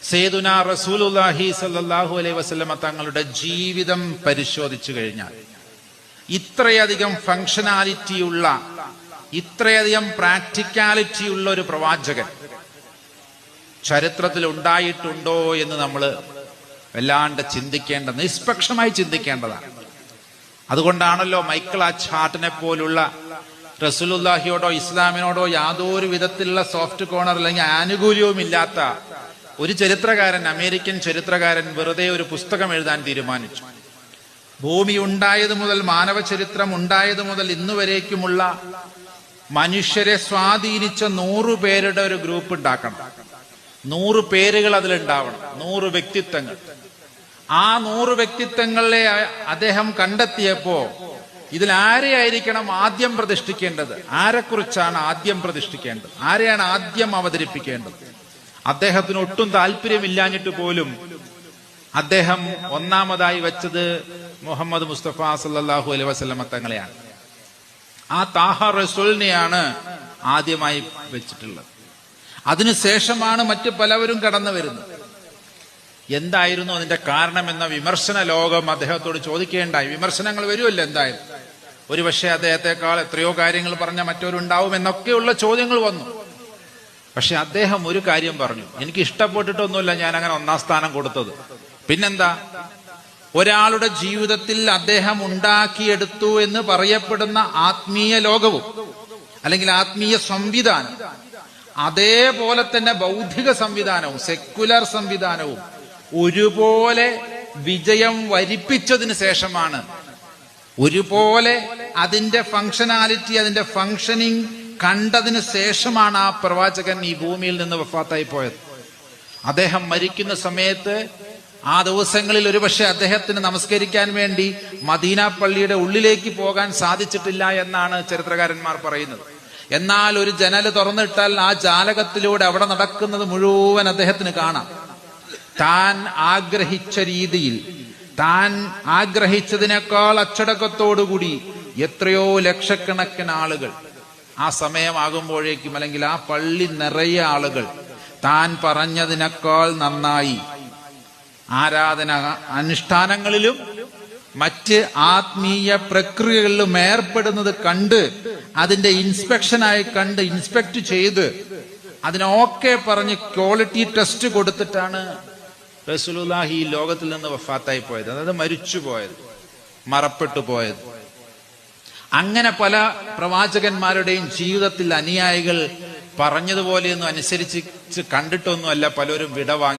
സയ്യിദുനാ റസൂലുള്ളാഹി സ്വല്ലല്ലാഹു അലൈഹി വസല്ലമ തങ്ങളുടെ ജീവിതം പരിശോധിച്ചു കഴിഞ്ഞാൽ ഇത്രയധികം ഫങ്ഷനാലിറ്റിയുള്ള, ഇത്രയധികം പ്രാക്ടിക്കാലിറ്റിയുള്ള ഒരു പ്രവാചകൻ ചരിത്രത്തിൽ ഉണ്ടായിട്ടുണ്ടോ എന്ന് നമ്മൾ വല്ലാണ്ട് നിഷ്പക്ഷമായി ചിന്തിക്കേണ്ടതാണ്. അതുകൊണ്ടാണല്ലോ മൈക്കിൾ എച്ച് ഹാർട്ടിനെ പോലുള്ള റസൂലുള്ളാഹിയോടോ ഇസ്ലാമിനോടോ യാതൊരു വിധത്തിലുള്ള സോഫ്റ്റ് കോർണർ അല്ലെങ്കിൽ ആനുകൂല്യവും ഇല്ലാത്ത ഒരു ചരിത്രകാരൻ, അമേരിക്കൻ ചരിത്രകാരൻ, വെറുതെ ഒരു പുസ്തകം എഴുതാൻ തീരുമാനിച്ചു. ഭൂമി ഉണ്ടായത് മുതൽ, മാനവ ചരിത്രം ഉണ്ടായത് മുതൽ ഇന്നുവരേക്കുമുള്ള മനുഷ്യരെ സ്വാധീനിച്ച 100 പേരുടെ ഒരു ഗ്രൂപ്പ് ഉണ്ടാക്കണം. 100 പേരുകൾ അതിലുണ്ടാവണം, 100 വ്യക്തിത്വങ്ങൾ. ആ 100 വ്യക്തിത്വങ്ങളെ അദ്ദേഹം കണ്ടെത്തിയപ്പോ ഇതിൽ ആരെയായിരിക്കണം ആദ്യം പ്രതിഷ്ഠിക്കേണ്ടത്, ആരെക്കുറിച്ചാണ് ആദ്യം പ്രതിഷ്ഠിക്കേണ്ടത്, ആരെയാണ് ആദ്യം അവതരിപ്പിക്കേണ്ടത്? അദ്ദേഹത്തിന് ഒട്ടും താല്പര്യമില്ലാഞ്ഞിട്ട് പോലും അദ്ദേഹം ഒന്നാമതായി വെച്ചത് മുഹമ്മദ് മുസ്തഫ സല്ലല്ലാഹു അലൈഹി വസല്ലമ തങ്ങളെയാണ്. ആ താഹ റസൂലിനെയാണ് ആദ്യമായി വെച്ചിട്ടുള്ളത്. അതിനുശേഷമാണ് മറ്റു പലവരും കടന്നു വരുന്നത്. എന്തായിരുന്നു അതിന്റെ കാരണമെന്ന വിമർശന ലോകം അദ്ദേഹത്തോട് ചോദിക്കേണ്ടായി. വിമർശനങ്ങൾ വരുമല്ലോ എന്തായാലും. ഒരുപക്ഷെ അദ്ദേഹത്തെക്കാൾ എത്രയോ കാര്യങ്ങൾ പറഞ്ഞ മറ്റവരുണ്ടാവും എന്നൊക്കെയുള്ള ചോദ്യങ്ങൾ വന്നു. പക്ഷെ അദ്ദേഹം ഒരു കാര്യം പറഞ്ഞു, എനിക്ക് ഇഷ്ടപ്പെട്ടിട്ടൊന്നുമില്ല ഞാൻ അങ്ങനെ 1-ാം സ്ഥാനം കൊടുത്തത്. പിന്നെന്താ, ഒരാളുടെ ജീവിതത്തിൽ അദ്ദേഹം ഉണ്ടാക്കിയെടുത്തു എന്ന് പറയപ്പെടുന്ന ആത്മീയ ലോകവും അല്ലെങ്കിൽ ആത്മീയ സംവിധാനം, അതേപോലെ തന്നെ ബൗദ്ധിക സംവിധാനവും സെക്കുലർ സംവിധാനവും ഒരുപോലെ വിജയം വരിപ്പിച്ചതിന് ശേഷമാണ്, ഒരുപോലെ അതിന്റെ ഫങ്ഷനാലിറ്റി, അതിന്റെ ഫങ്ഷനിങ് കണ്ടതിന് ശേഷമാണ് ആ പ്രവാചകൻ ഈ ഭൂമിയിൽ നിന്ന് വഫാത്തായി പോയത്. അദ്ദേഹം മരിക്കുന്ന സമയത്ത് ആ ദിവസങ്ങളിൽ ഒരുപക്ഷെ അദ്ദേഹത്തിന് നമസ്കരിക്കാൻ വേണ്ടി മദീന പള്ളിയുടെ ഉള്ളിലേക്ക് പോകാൻ സാധിച്ചിട്ടില്ല എന്നാണ് ചരിത്രകാരന്മാർ പറയുന്നത്. എന്നാൽ ഒരു ജനൽ തുറന്നിട്ടാൽ ആ ജാലകത്തിലൂടെ അവിടെ നടക്കുന്നത് മുഴുവൻ അദ്ദേഹത്തിന് കാണാം. താൻ ആഗ്രഹിച്ച രീതിയിൽ, താൻ ആഗ്രഹിച്ചതിനേക്കാൾ അച്ചടക്കത്തോടുകൂടി എത്രയോ ലക്ഷക്കണക്കിന് ആളുകൾ ആ സമയമാകുമ്പോഴേക്കും, അല്ലെങ്കിൽ ആ പള്ളി നിറയെ ആളുകൾ താൻ പറഞ്ഞതിനേക്കാൾ നന്നായി ആരാധന അനുഷ്ഠാനങ്ങളിലും മറ്റ് ആത്മീയ പ്രക്രിയകളിലും ഏർപ്പെടുന്നത് കണ്ട്, അതിന്റെ ഇൻസ്പെക്ഷനായി കണ്ട്, ഇൻസ്പെക്ട് ചെയ്ത് അതിനൊക്കെ പറഞ്ഞ് ക്വാളിറ്റി ടെസ്റ്റ് കൊടുത്തിട്ടാണ് റസൂലുള്ളാഹി ഈ ലോകത്തിൽ നിന്ന് വഫാത്തായി പോയത്, അതായത് മരിച്ചു പോയത്, മറപ്പെട്ടു പോയത്. അങ്ങനെ പല പ്രവാചകന്മാരുടെയും ജീവിതത്തിൽ അനുയായികൾ പറഞ്ഞതുപോലെയൊന്നും അനുസരിച്ച് കണ്ടിട്ടൊന്നുമല്ല പലരും വിടവാങ്ങി.